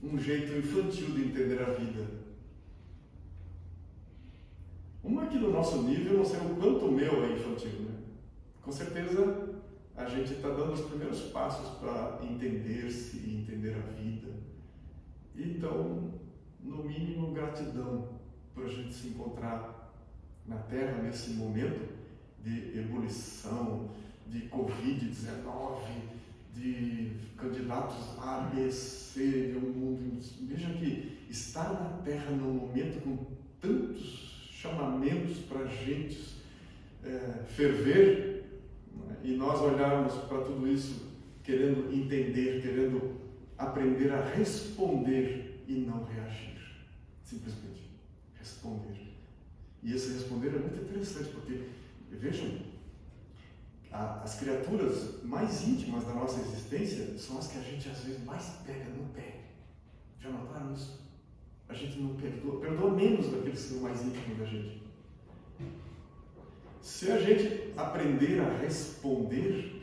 um jeito infantil de entender a vida. Uma que no nosso nível, não sei o quanto o meu é infantil, né? Com certeza a gente está dando os primeiros passos para entender-se e entender a vida. Então, no mínimo, gratidão por a gente se encontrar na Terra nesse momento de ebulição, de Covid-19, de candidatos A, B, C, de um mundo. Veja que estar na Terra num momento com tantos chamamentos para a gente ferver, né? E nós olharmos para tudo isso querendo entender, querendo aprender a responder e não reagir, simplesmente responder. E esse responder é muito interessante, porque vejam, as criaturas mais íntimas da nossa existência são as que a gente às vezes mais pega no pé. Já notaram isso? A gente não perdoa menos daqueles que são mais íntimos da gente. Se a gente aprender a responder,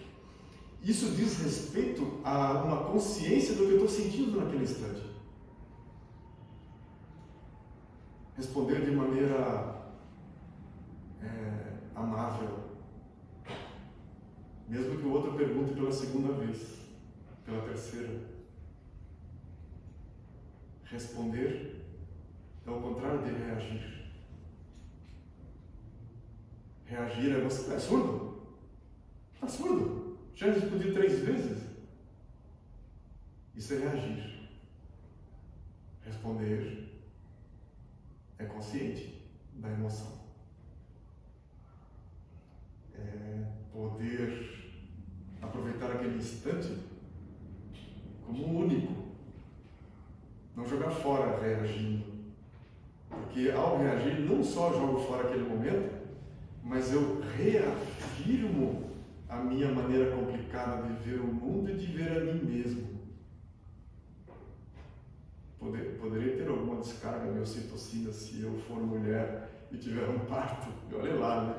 isso diz respeito a uma consciência do que eu estou sentindo naquele instante. Responder de maneira amável, mesmo que o outro pergunte pela segunda vez, pela terceira. Responder é o contrário de reagir. Reagir é você. É surdo? Está surdo? Já respondi 3 vezes. Isso é reagir. Responder é consciente da emoção. É poder aproveitar aquele instante como único. Não jogar fora reagindo. Porque ao reagir, não só jogo fora aquele momento, mas eu reafirmo a minha maneira complicada de ver o mundo e de ver a mim mesmo. Poderia ter alguma descarga de ocitocina se eu for mulher e tiver um parto. E olha lá, né?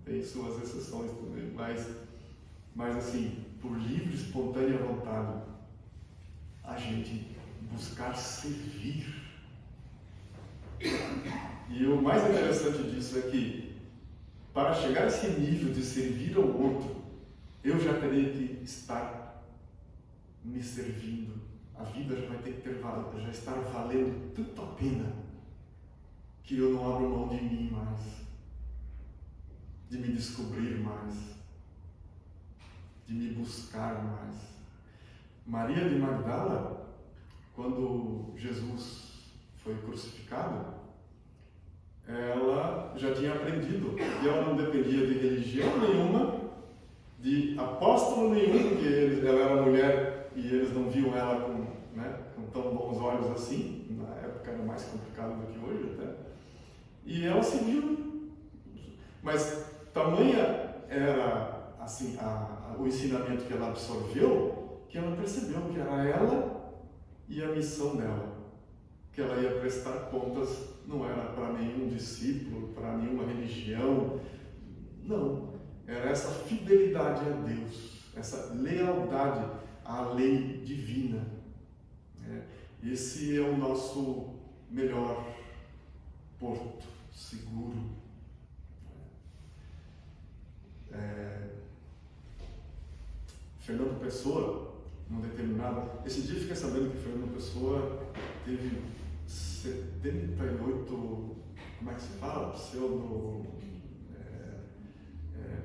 Tem suas exceções também. Mas assim, por livre, espontânea vontade, a gente buscar servir. E o mais interessante disso é que, para chegar a esse nível de servir ao outro, eu já teria que estar me servindo. A vida já vai ter que já estar valendo tanto a pena que eu não abro mão de mim mais, de me descobrir mais, de me buscar mais. Maria de Magdala, quando Jesus foi crucificado, ela já tinha aprendido que ela não dependia de religião nenhuma, de apóstolo nenhum, porque ela era mulher e eles não viam ela com tão bons olhos assim. Na época era mais complicado do que hoje até. E ela seguiu. Mas tamanha era assim, o ensinamento que ela absorveu, que ela percebeu que era ela e a missão dela, que ela ia prestar contas, não era para nenhum discípulo, para nenhuma religião, não, era essa fidelidade a Deus, essa lealdade à lei divina. Esse é o nosso melhor porto seguro. Fernando Pessoa, num determinado... Esse dia eu fiquei sabendo que Fernando Pessoa teve 78, como é que se fala?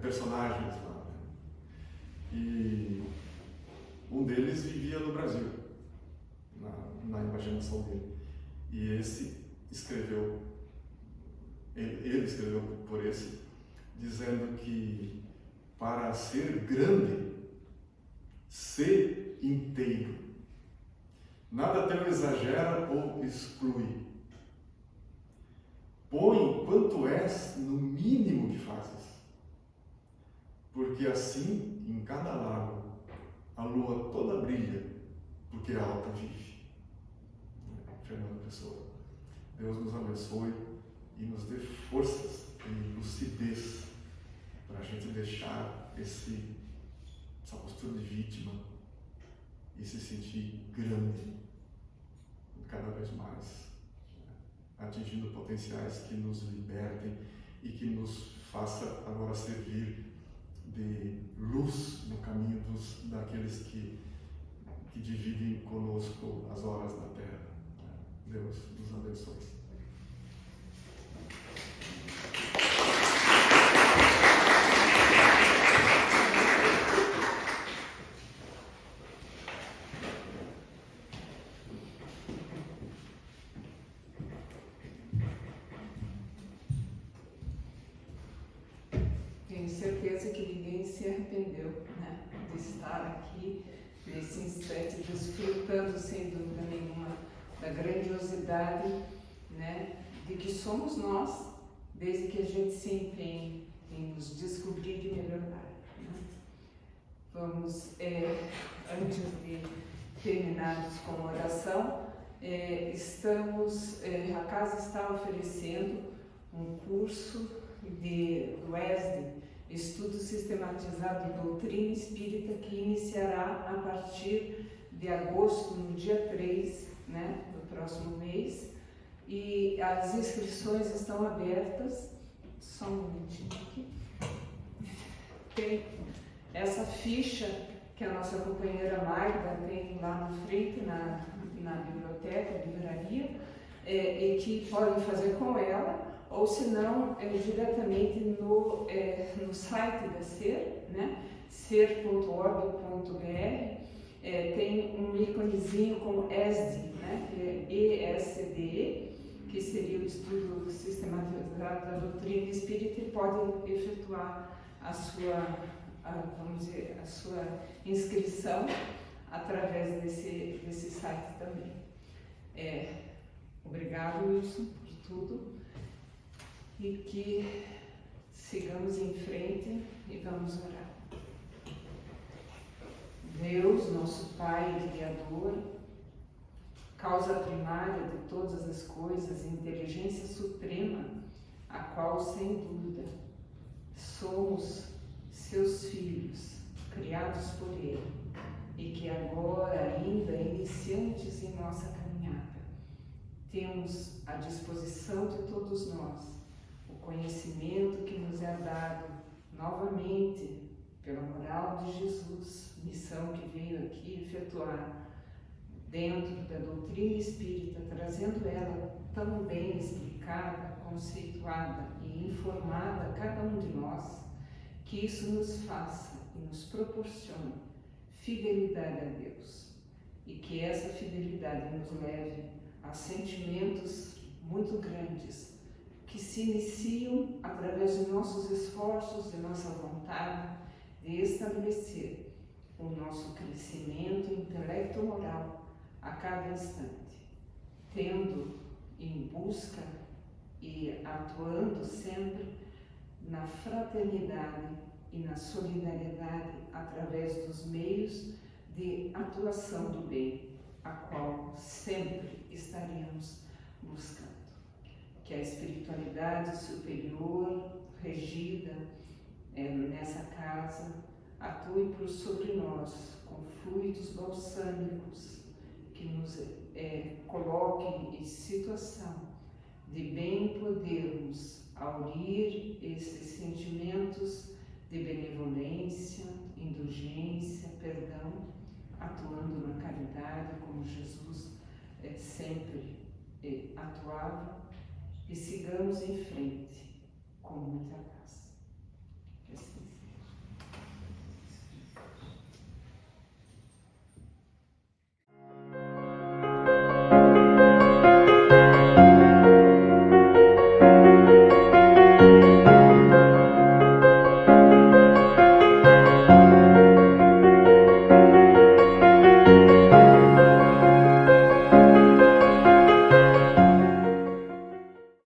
Personagens lá. Né? E um deles vivia no Brasil, na imaginação dele. E esse escreveu, ele escreveu por esse, dizendo que para ser grande, ser inteiro. Nada teu exagera ou exclui. Põe quanto és no mínimo que fazes. Porque assim, em cada lago, a lua toda brilha, porque a alta vive. Fernando Pessoa. Deus nos abençoe e nos dê forças e lucidez para a gente deixar essa postura de vítima e se sentir grande cada vez mais, atingindo potenciais que nos libertem e que nos faça agora servir de luz no caminho daqueles que dividem conosco as horas da terra. Deus nos abençoe. Tenho certeza que ninguém se arrependeu, né, de estar aqui nesse instante, desfrutando sem dúvida nenhuma da grandiosidade, né, de que somos nós, desde que a gente se empenhe em nos descobrir e melhorar. Né? Vamos, antes de terminarmos com a oração, a casa está oferecendo um curso do ESD, Estudo Sistematizado de Doutrina Espírita, que iniciará a partir de agosto, no dia 3, né, do próximo mês, e as inscrições estão abertas. Só um momentinho aqui. Tem essa ficha que a nossa companheira Magda tem lá na frente, na biblioteca, livraria, e que podem fazer com ela, ou se não, diretamente no site da SER, né? ser.org.br, tem um íconezinho como ESD, né? Que é ESDE, que seria o estudo sistematizado da doutrina espírita, e podem efetuar a sua inscrição através desse site também. Obrigado, Wilson, por tudo, e que sigamos em frente e vamos orar. Deus, nosso Pai e Criador, causa primária de todas as coisas, inteligência suprema, a qual, sem dúvida, somos seus filhos, criados por Ele, e que agora, ainda iniciantes em nossa caminhada, temos à disposição de todos nós o conhecimento que nos é dado novamente pela moral de Jesus, missão que veio aqui efetuar dentro da doutrina espírita, trazendo ela tão bem explicada, conceituada e informada a cada um de nós, que isso nos faça e nos proporcione fidelidade a Deus, e que essa fidelidade nos leve a sentimentos muito grandes, que se iniciam através de nossos esforços, de nossa vontade de estabelecer o nosso crescimento intelecto-moral a cada instante, tendo em busca e atuando sempre na fraternidade e na solidariedade através dos meios de atuação do bem, a qual sempre estaremos buscando. Que a espiritualidade superior, regida nessa casa, atue por sobre nós com fluidos balsâmicos que nos coloque em situação de bem podermos aurir esses sentimentos de benevolência, indulgência, perdão, atuando na caridade como Jesus sempre atuava, e sigamos em frente com muita graça.